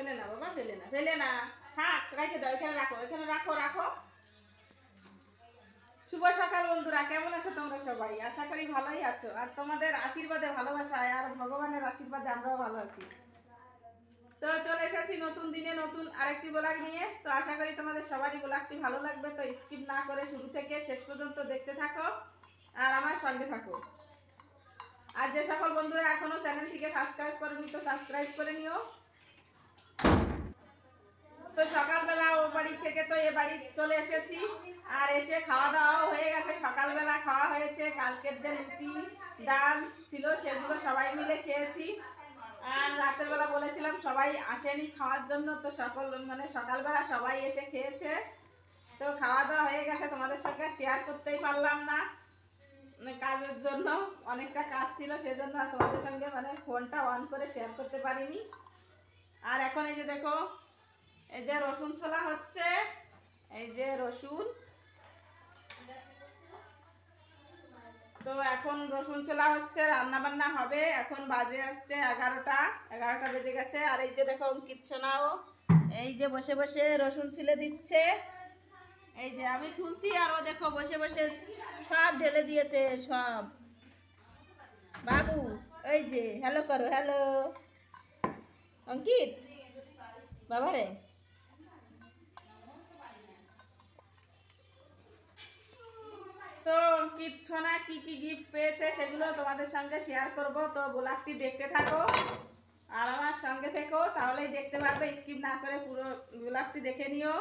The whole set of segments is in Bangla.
ফেলে না বাবা, ফেলে না, ফেলে না, থাক, রেখে দাও, এখানে রাখো, এখানে রাখো, রাখো। শুভ সকাল বন্ধুরা, কেমন আছো তোমরা সবাই? আশা করি ভালোই আছো, আর তোমাদের আশীর্বাদে, ভালোবাসায় আর ভগবানের আশীর্বাদে আমরাও ভালো আছি। তো চলে এসেছি নতুন দিনে নতুন আরেকটি ব্লগ নিয়ে। তো আশা করি তোমাদের সবারই ব্লগটি ভালো লাগবে। তো স্কিপ না করে শুরু থেকে শেষ পর্যন্ত দেখতে থাকো আর আমার সঙ্গে থাকো। আর যে সকল বন্ধুরা এখনো চ্যানেলটিকে সাবস্ক্রাইব করেনি, তো সাবস্ক্রাইব করে নিও। তো সকালবেলা ও বাড়ি থেকে তো এ বাড়ি চলে এসেছি, আর এসে খাওয়া দাওয়াও হয়ে গেছে। সকালবেলা খাওয়া হয়েছে, কালকের যে লুচি ডাল ছিল সেগুলো সবাই মিলে খেয়েছি। আর রাতের বেলা বলেছিলাম সবাই আসেনি খাওয়ার জন্য, তো সকালবেলা সবাই এসে খেয়েছে। তো খাওয়া দাওয়া হয়ে গেছে, তোমাদের সঙ্গে শেয়ার করতেই পারলাম না, কাজের জন্য অনেকটা কাজ ছিল, সেজন্য তোমাদের সঙ্গে ফোনটা অন করে শেয়ার করতে পারিনি। আর এখন এই যে দেখো, এই যে রসুন ছোলা হচ্ছে, এই যে রসুন। তো এখন রসুন ছোলা হচ্ছে, রান্না বান্না হবে। এখন বাজে হচ্ছে 11টা বেজে গেছে। আর এই যে দেখো অঙ্কিত সোনাও এই যে বসে বসে রসুন ছিলে দিচ্ছে। এই যে আমি ছুলছি আর ও দেখো বসে বসে সব ঢেলে দিয়েছে সব। বাবু এই যে হ্যালো করো, হ্যালো অঙ্কিত বাবারে। তো অঙ্কিত সোনা কি কি গিফট পেয়েছে সেগুলো তোমাদের সঙ্গে শেয়ার করব। তো ব্লগটি দেখতে থাকো আর আমার সঙ্গে থেকো, তাহলেই দেখতে পারবে। স্কিপ না করে পুরো ব্লগটি দেখে নিও।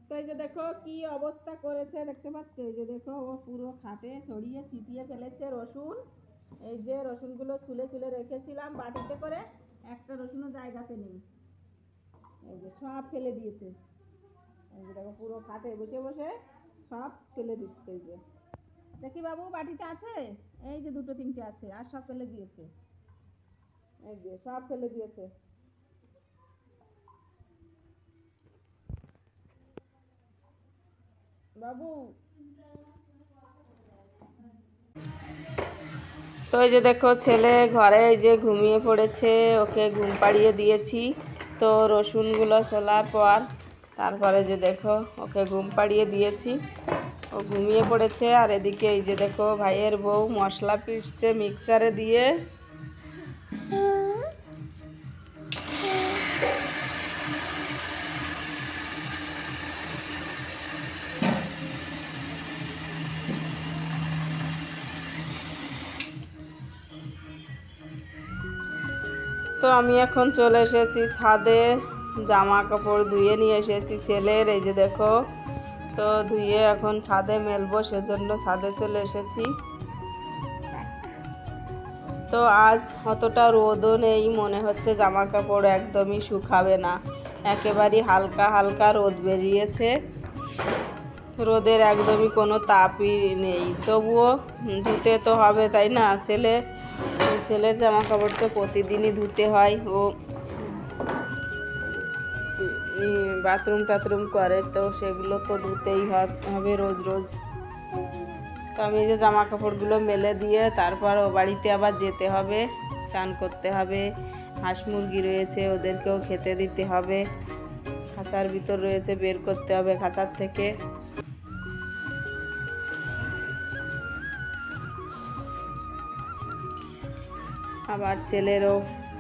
তো এই যে দেখো কি অবস্থা করেছে, দেখতে পাচ্ছ? এই যে দেখো ও পুরো খাটে ছড়িয়ে ছিটিয়ে ফেলেছে রসুন। এই যে রসুনগুলো ছুলে ছুলে রেখেছিলাম বাটিতে করে, একটা রসুনও জায়গাতে নেই। এই যে সব ফেলে দিয়েছে। এই যে দেখো পুরো খাটে বসে বসে সব ফেলে দিচ্ছে। এই যে দেখি বাবু বাটিতে আছে, এই যে 2-3টে আছে, আর সব ফেলে দিয়েছে। এই যে সব ফেলে দিয়েছে বাবু। তো এই যে দেখো ছেলে ঘরে এই যে ঘুমিয়ে পড়েছে, ওকে ঘুম পাড়িয়ে দিয়েছি। তো রসুনগুলো ছোলার পর তারপরে যে দেখো ওকে ঘুম পাড়িয়ে দিয়েছি, ও ঘুমিয়ে পড়েছে। আর এদিকে এই যে দেখো ভাইয়ের বউ মশলা পিষছে মিক্সারে দিয়ে। তো আমি এখন চলে এসেছি ছাদে, জামা কাপড় ধুয়ে নিয়ে এসেছি ছেলের। এই যে দেখো, তো ধুয়ে এখন ছাদে মেলবো, সেজন্য ছাদে চলে এসেছি। তো আজ অতটা রোদও নেই, মনে হচ্ছে জামা কাপড় একদমই শুকাবে না, একেবারেই হালকা হালকা রোদ বেরিয়েছে। রোদের একদমই কোনো তাপই নেই, তবুও ধুতে তো হবে, তাই না? ছেলের জামা কাপড় তো প্রতিদিনই ধুতে হয়। ও বাথরুম টাথরুম করে, তো সেগুলো তো ধুতেই হবে রোজ রোজ। তো আমি এই যে জামা কাপড়গুলো মেলে দিয়ে তারপর ও বাড়িতে আবার যেতে হবে, স্নান করতে হবে। হাঁস মুরগি রয়েছে, ওদেরকেও খেতে দিতে হবে। খাঁচার ভিতর রয়েছে, বের করতে হবে খাঁচার থেকে। আবার ছেলেরও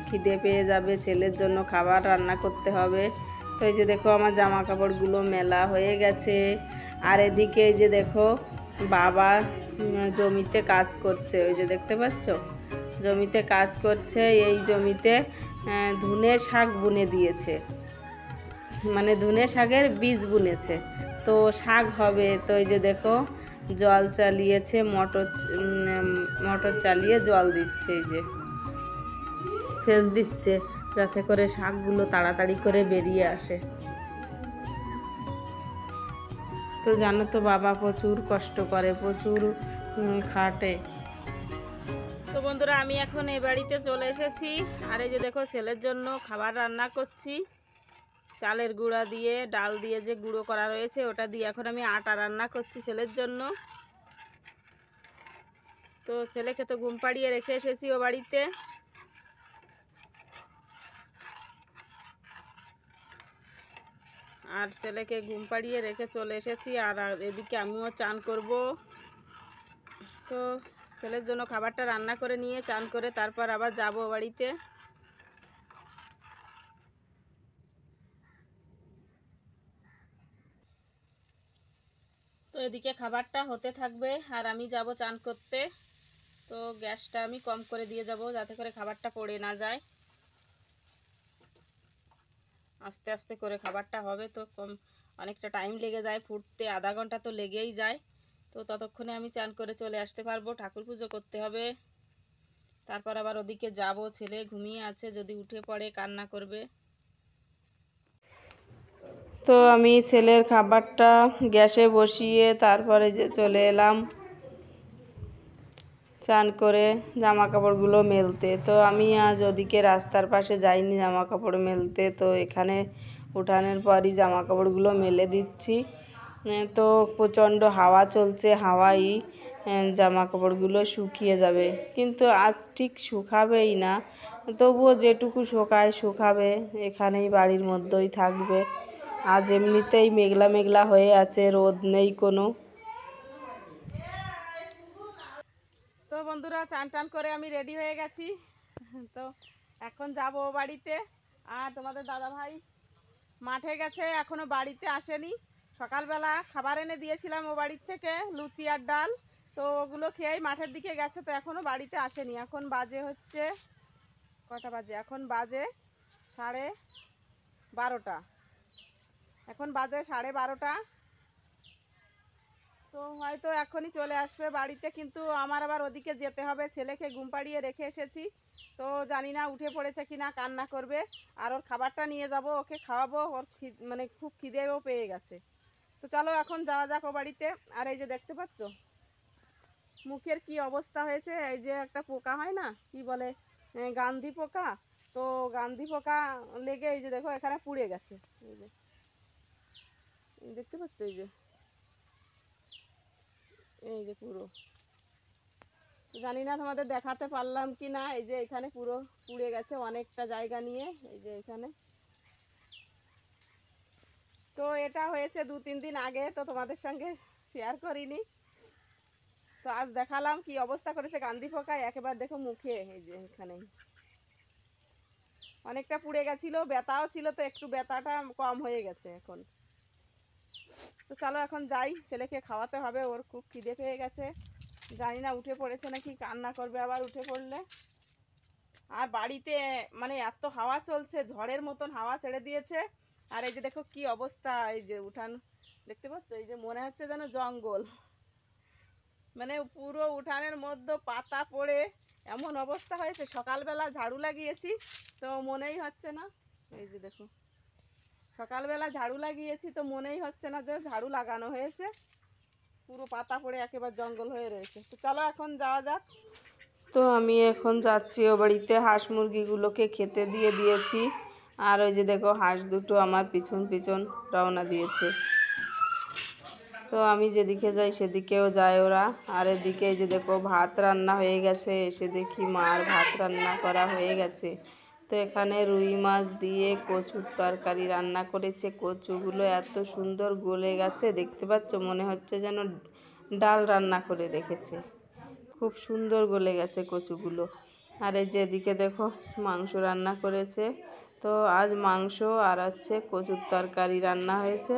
খিদে পেয়ে যাবে, ছেলের জন্য খাবার রান্না করতে হবে। তো এই যে দেখো আমার জামা কাপড়গুলো মেলা হয়ে গেছে। আর এদিকে এই যে দেখো বাবা জমিতে কাজ করছে, ওই যে দেখতে পাচ্ছ জমিতে কাজ করছে। এই জমিতে ধনে শাক বুনে দিয়েছে, ধনে শাকের বীজ বুনেছে, তো শাক হবে। তো এই যে দেখো জল চালিয়েছে, মোটর চালিয়ে জল দিচ্ছে, এই যে সেচ দিচ্ছে, যাতে করে শাকগুলো তাড়াতাড়ি করে বেরিয়ে আসে। তো জানো তো বাবা প্রচুর কষ্ট করে, প্রচুর খাটে। তো বন্ধুরা আমি এখন এই বাড়িতে চলে এসেছি, আর এই যে দেখো ছেলের জন্য খাবার রান্না করছি। চালের গুঁড়া দিয়ে ডাল দিয়ে যে গুঁড়ো করা রয়েছে ওটা দিয়ে এখন আমি আটা রান্না করছি ছেলের জন্য। তো ছেলেকে তো ঘুম পাড়িয়ে রেখে এসেছি ও বাড়িতে। আর ছেলেকে ঘুম পাড়িয়ে রেখে চলে এসেছি। আর এদিকে আমিও চান করব। তো ছেলের জন্য খাবারটা রান্না করে নিয়ে চান করে তারপর আবার যাব বাড়িতে। তো এদিকে খাবারটা হতে থাকবে আর আমি যাব চান করতে। তো গ্যাসটা আমি কম করে দিয়ে যাব যাতে করে খাবারটা পড়ে না যায়। আস্তে আস্তে করে খাবারটা হবে তো অনেকটা টাইম লেগে যায় ফুটতে, আধা ঘন্টা তো লেগেই যায়। তো ততক্ষণে আমি চান করে চলে আসতে পারবো। ঠাকুর পুজো করতে হবে, তারপর আবার ওদিকে যাব। ছেলে ঘুমিয়ে আছে, যদি উঠে পড়ে কান্না করবে। তো আমি ছেলের খাবারটা গ্যাসে বসিয়ে তারপরে যে চলে এলাম চান করে জামা কাপড়গুলো মেলতে। তো আমি আজ ওদিকে রাস্তার পাশে যাইনি জামা কাপড় মেলতে, তো এখানে উঠানের পরই জামা কাপড়গুলো মেলে দিচ্ছি। তো প্রচণ্ড হাওয়া চলছে, হাওয়াই জামা কাপড়গুলো শুকিয়ে যাবে, কিন্তু আজ ঠিক শুকাবেই না। তবুও যেটুকু শুকাবে, এখানেই বাড়ির মধ্যেই থাকবে। আজ এমনিতেই মেঘলা মেঘলা হয়ে আছে, রোদ নেই কোনো। তো বন্ধুরা, চান টান করে আমি রেডি হয়ে গেছি। তো এখন যাব বাড়িতে। আর তোমাদের দাদা ভাই মাঠে গেছে, এখনও বাড়িতে আসেনি। সকালবেলা খাবার এনে দিয়েছিলাম ও বাড়ির থেকে, লুচি আর ডাল। তো ওগুলো খেয়েই মাঠের দিকে গেছে, তো এখনও বাড়িতে আসেনি। এখন বাজে হচ্ছে কটা বাজে, এখন বাজে 12:30। এখন বাজে 12:30। তো হয়তো এখনই চলে আসবে বাড়িতে, কিন্তু আমার আবার ওদিকে যেতে হবে। ছেলেকে ঘুম পাড়িয়ে রেখে এসেছি, তো জানি না উঠে পড়েছে কি না, কান্না করবে। আর ওর খাবারটা নিয়ে যাব, ওকে খাওয়াবো। ওর মানে খুব খিদেও পেয়ে গেছে। তো চলো এখন যাওয়া যাক ও বাড়িতে। আর এই যে দেখতে পাচ্ছ মুখের কি অবস্থা হয়েছে, এই যে একটা পোকা হয় না, কি বলে, গান্ধী পোকা। তো গান্ধী পোকা লেগে এই যে দেখো এখানে পুড়ে গেছে। এই যে দেখতে পাচ্ছ, এই যে পুরো, জানি না তোমাদের দেখাতে পারলাম কি না। এই যে এখানে পুরো পুড়ে গেছে, অনেকটা জায়গা নিয়ে। এই যে এখানে, তো এটা হয়েছে 2-3 দিন আগে, তো তোমাদের সঙ্গে শেয়ার করিনি। তো আজ দেখালাম কি অবস্থা করেছে গান্ধী পোকায়। একেবারে দেখো মুখে, এই যে এখানে অনেকটা পুড়ে গেছিলো, ব্যথাও ছিল, তো একটু ব্যথাটা কম হয়ে গেছে এখন। তো চলো এখন যাই, ছেলেকে খাওয়াতে হবে, ওর খুব খিদে পেয়ে গেছে। জানি না উঠে পড়েছে নাকি, কান্না করবে আবার উঠে পড়লে। আর বাড়িতে মানে এত হাওয়া চলছে, ঝড়ের মতন হাওয়া ছেড়ে দিয়েছে। আর এই যে দেখো কি অবস্থা, এই যে উঠান দেখতে পাচ্ছ, এই যে মনে হচ্ছে যেন জঙ্গল। মানে পুরো উঠানের মধ্যে পাতা পড়ে এমন অবস্থা হয়েছে। সকালবেলা ঝাড়ু লাগিয়েছি, তো মনেই হচ্ছে না। এই যে দেখো সকালবেলা ঝাড়ু লাগিয়েছি, তো মনেই হচ্ছে না যে ঝাড়ু লাগানো হয়েছে। পুরো পাতা পড়ে একেবারে জঙ্গল হয়ে রয়েছে। তো চলো এখন যাওয়া যাক। তো আমি এখন যাচ্ছি ও বাড়িতে। হাঁস মুরগিগুলোকে খেতে দিয়ে দিয়েছি। আর ওই যে দেখো হাঁস দুটো আমার পিছন পিছন রওনা দিয়েছে। তো আমি যেদিকে যাই সেদিকেও যায় ওরা। আর এদিকে এই যে দেখো ভাত রান্না হয়ে গেছে। এসে দেখি মার ভাত রান্না করা হয়ে গেছে। তো এখানে রুই মাছ দিয়ে কচুর তরকারি রান্না করেছে। কচুগুলো এত সুন্দর গলে গেছে, দেখতে পাচ্ছ, মনে হচ্ছে যেন ডাল রান্না করে রেখেছে। খুব সুন্দর গলে গেছে কচুগুলো। আর এই যে এদিকে দেখো মাংস রান্না করেছে। তো আজ মাংস আর হচ্ছে কচুর তরকারি রান্না হয়েছে।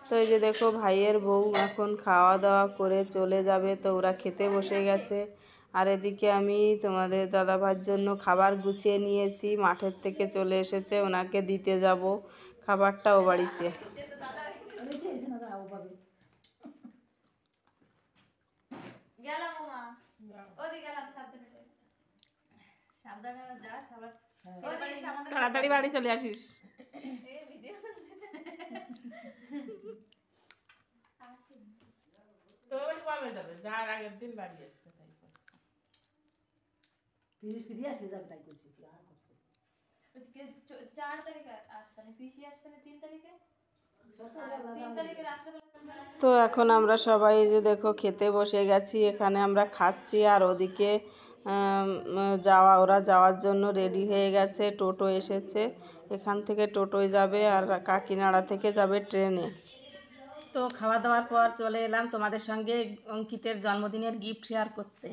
তো এই যে দেখো ভাইয়ের বউ এখন খাওয়া দাওয়া করে চলে যাবে, তো ওরা খেতে বসে গেছে। আর এদিকে আমি তোমাদের দাদাভাইয়ের জন্য খাবার গুছিয়ে নিয়েছি, মাঠের থেকে চলে এসেছে, ওনাকে দিতে যাব খাবারটা ও বাড়িতে। তাড়াতাড়ি বাড়ি চলে আসিস। তো কবে যাবে? যার আগের দিন বাড়ি আসবে, তাই ফিরে আসলে যাবে, তাই করছি। 4 তারিখে আসবে, পিসি আসবে 3 তারিখে। তো এখন আমরা সবাই এই যে দেখো খেতে বসে গেছি, এখানে আমরা খাচ্ছি। আর ওদিকে ওরা যাওয়ার জন্য রেডি হয়ে গেছে, টোটো এসেছে। এখান থেকে টোটোয় যাবে আর কাকিনাড়া থেকে যাবে ট্রেনে। তো খাওয়া দাওয়ার পর চলে এলাম তোমাদের সঙ্গে অঙ্কিতের জন্মদিনের গিফট শেয়ার করতে।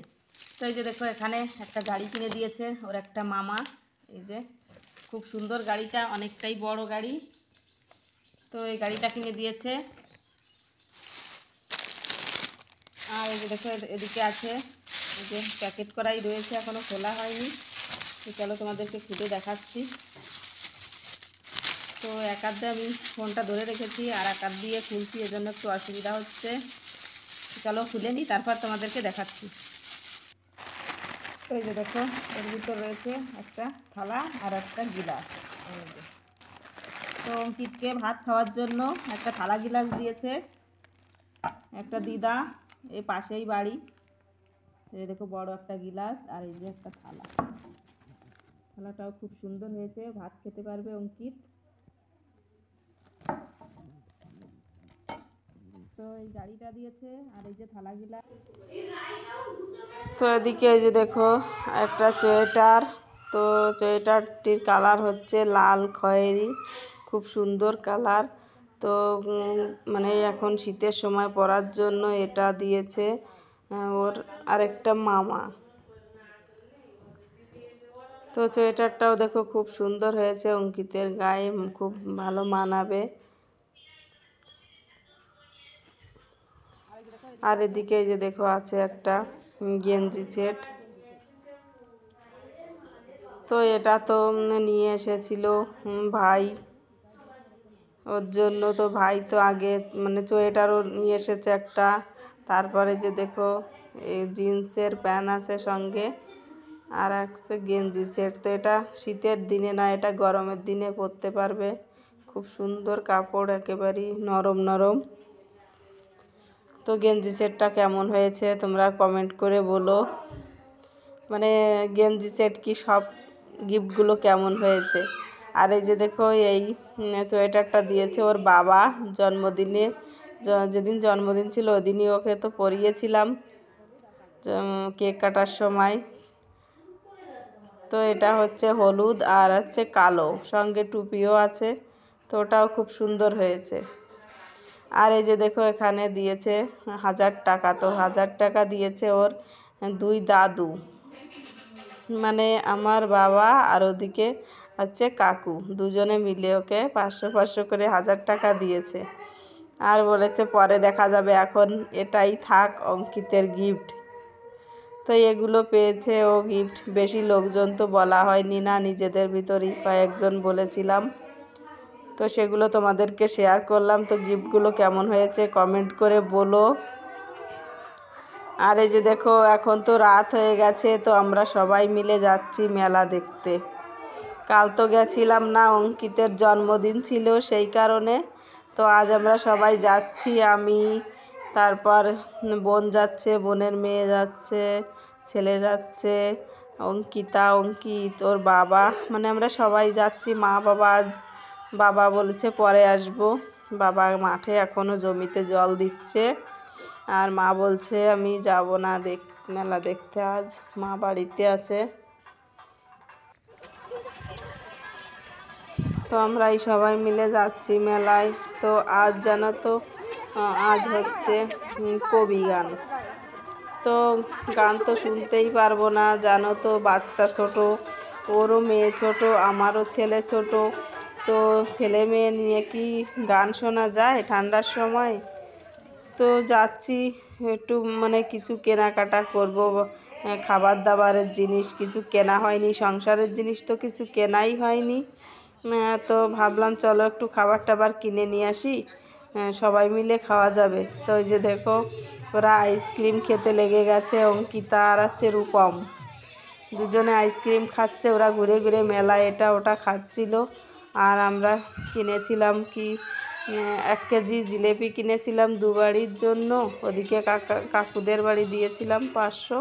তো এই যে দেখো এখানে একটা গাড়ি কিনে দিয়েছে ওর একটা মামা। এই যে খুব সুন্দর গাড়িটা, অনেকটাই বড় গাড়ি। তো এই গাড়িটা কিনে দিয়েছে। আর এই যে দেখো এদিকে আছে, এই যে প্যাকেট করাই রয়েছে, এখনো খোলা হয়নি। তো চলো তোমাদেরকে খুলে দেখাচ্ছি। তো এক হাত দিয়ে আমি ফোনটা ধরে রেখেছি আর এক হাত দিয়ে খুলছি, এজন্য একটু অসুবিধা হচ্ছে। চলো খুলে নিই, তারপর তোমাদেরকে দেখাচ্ছি। তো এই যে দেখো এর ভিতর রয়েছে একটা থালা আর একটা গিলাস। তো অঙ্কিতকে ভাত খাওয়ার জন্য একটা থালা গিলাস দিয়েছে একটা দিদা, এই পাশেই বাড়ি। এই দেখো বড় একটা গিলাস আর এই যে একটা থালা। থালাটাও খুব সুন্দর হয়েছে, ভাত খেতে পারবে অঙ্কিত। তো এই গাড়িটা দিয়েছে আর এই যে থালা গিলাস। তো এদিকে এই যে দেখো একটা সোয়েটার। তো সোয়েটারটির কালার হচ্ছে লাল খয়েরি, খুব সুন্দর কালার। তো মানে এখন শীতের সময় পরার জন্য এটা দিয়েছে ওর আরেকটা মামা। তো সোয়েটারটাও দেখো খুব সুন্দর হয়েছে, অঙ্কিতের গায়ে খুব ভালো মানাবে। আর এদিকে যে দেখো আছে একটা গেঞ্জি সেট। তো এটা তো নিয়ে এসেছিল ভাই ওর জন্য। তো ভাই তো আগে মানে সোয়েটারও নিয়ে এসেছে একটা। তারপরে যে দেখো এই জিন্সের প্যান্ট আছে সঙ্গে, আর আছে গেঞ্জি সেট। তো এটা শীতের দিনে না, এটা গরমের দিনে পরতে পারবে। খুব সুন্দর কাপড়, একেবারেই নরম নরম। তো গেঞ্জি সেটটা কেমন হয়েছে তোমরা কমেন্ট করে বলো। মানে গেঞ্জি সেট কি সব গিফটগুলো কেমন হয়েছে। আর এই যে দেখো এই সোয়েটারটা দিয়েছে ওর বাবা জন্মদিনে। যেদিন জন্মদিন ছিল ওদিনই ওকে তো পরিয়েছিলাম কেক কাটার সময়। তো এটা হচ্ছে হলুদ আর হচ্ছে কালো, সঙ্গে টুপিও আছে। তো ওটাও খুব সুন্দর হয়েছে। আর এই যে দেখো এখানে দিয়েছে 1000 টাকা। তো 1000 টাকা দিয়েছে ওর দুই দাদু, মানে আমার বাবা আর ওদিকে হচ্ছে কাকু, দুজনে মিলে ওকে 500 500 করে 1000 টাকা দিয়েছে। আর বলেছে পরে দেখা যাবে, এখন এটাই থাক অঙ্কিতের গিফট। তো এগুলো পেয়েছে ও গিফট। বেশি লোকজন তো বলা হয়নি না, নিজেদের ভিতরেই কয়েকজন বলেছিলাম। তো সেগুলো তোমাদেরকে শেয়ার করলাম। তো গিফটগুলো কেমন হয়েছে কমেন্ট করে বলো। আর এই যে দেখো এখন তো রাত হয়ে গেছে, তো আমরা সবাই মিলে যাচ্ছি মেলা দেখতে। কাল তো গেছিলাম না, অঙ্কিতের জন্মদিন ছিল সেই কারণে। তো আজ আমরা সবাই যাচ্ছি, আমি, তারপর বোন যাচ্ছে, বোনের মেয়ে যাচ্ছে, ছেলে যাচ্ছে, অঙ্কিতা, অঙ্কিত, ওর বাবা, মানে আমরা সবাই যাচ্ছি। মা বাবা আজ, বাবা বলেছে পরে আসবো। বাবা মাঠে এখনও জমিতে জল দিচ্ছে। আর মা বলছে আমি যাব না মেলা দেখতে, আজ মা বাড়িতে আছে। তো আমরা এই সবাই মিলে যাচ্ছি মেলায়। তো আজ জানো তো আজ হচ্ছে কবি গান। তো গান তো শুনতেই পারবো না, জানো তো বাচ্চা ছোট, ওরও মেয়ে ছোট, আমারও ছেলে ছোট। তো ছেলে মেয়ে নিয়ে কি গান শোনা যায় ঠান্ডার সময়। তো যাচ্ছি একটু মানে কিছু কেনাকাটা করব, খাবার দাবারের জিনিস কিছু কেনা হয়নি, সংসারের জিনিস তো কিছু কেনাই হয়নি। তো ভাবলাম চলো একটু খাবার টাবার কিনে নিয়ে আসি, সবাই মিলে খাওয়া যাবে। তো ওই যে দেখো ওরা আইসক্রিম খেতে লেগে গেছে, অঙ্কিতা আর হচ্ছে রূপম, দুজনে আইসক্রিম খাচ্ছে। ওরা ঘুরে ঘুরে মেলায় এটা ওটা খাচ্ছিল। আর আমরা কিনেছিলাম কি 1 কেজি জিলেপি কিনেছিলাম 2 বাড়ির জন্য। ওদিকে কাকুদের বাড়ি দিয়েছিলাম 500,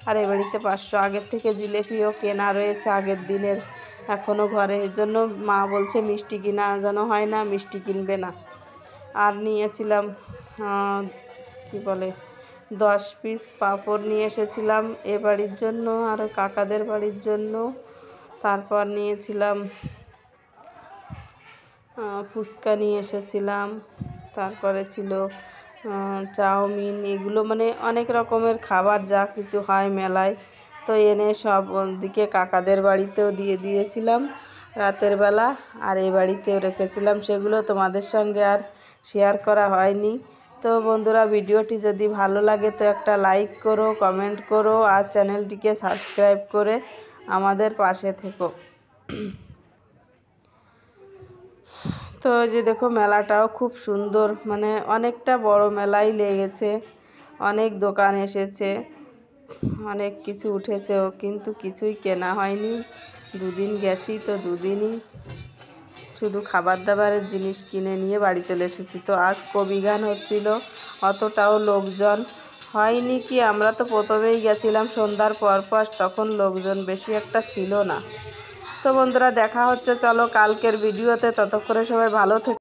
আর এ বাড়িতে 500। আগের থেকে জিলেপিও কেনা রয়েছে আগের দিনের, এখনও ঘরে। এর জন্য মা বলছে মিষ্টি কিনা যেন হয় না, মিষ্টি কিনবে না। আর নিয়েছিলাম কি বলে 10 পিস পাঁপড় নিয়ে এসেছিলাম এ বাড়ির জন্য আর কাকাদের বাড়ির জন্য। তারপর নিয়েছিলাম ফুচকা নিয়ে এসেছিলাম, তারপরে ছিল চাউমিন, এগুলো মানে অনেক রকমের খাবার যা কিছু হয় মেলায়। তো এনে সব দিকে কাকাদের বাড়িতেও দিয়ে দিয়েছিলাম রাতের বেলা, আর এই বাড়িতেও রেখেছিলাম, সেগুলো তোমাদের সঙ্গে আর শেয়ার করা হয়নি। তো বন্ধুরা, ভিডিওটি যদি ভালো লাগে তো একটা লাইক করো, কমেন্ট করো, আর চ্যানেলটিকে সাবস্ক্রাইব করে আমাদের পাশে থেকো। তো যে দেখো মেলাটাও খুব সুন্দর, মানে অনেকটা বড় মেলাই লেগেছে, অনেক দোকান এসেছে, অনেক কিছু উঠেছেও, কিন্তু কিছুই কেনা হয়নি। দুদিন গেছি তো দুদিনই শুধু খাবার দাবারের জিনিস কিনে নিয়ে বাড়ি চলে এসেছি। তো আজ কবি গান হচ্ছিল, অতটাও লোকজন হয়নি। কি আমরা তো প্রথমেই গেছিলাম সন্ধ্যার পরপর, তখন লোকজন বেশি একটা ছিল না। তো বন্ধুরা, দেখা হচ্ছে চলো কালকের ভিডিওতে, ততক্ষণে সবাই ভালো থেকো।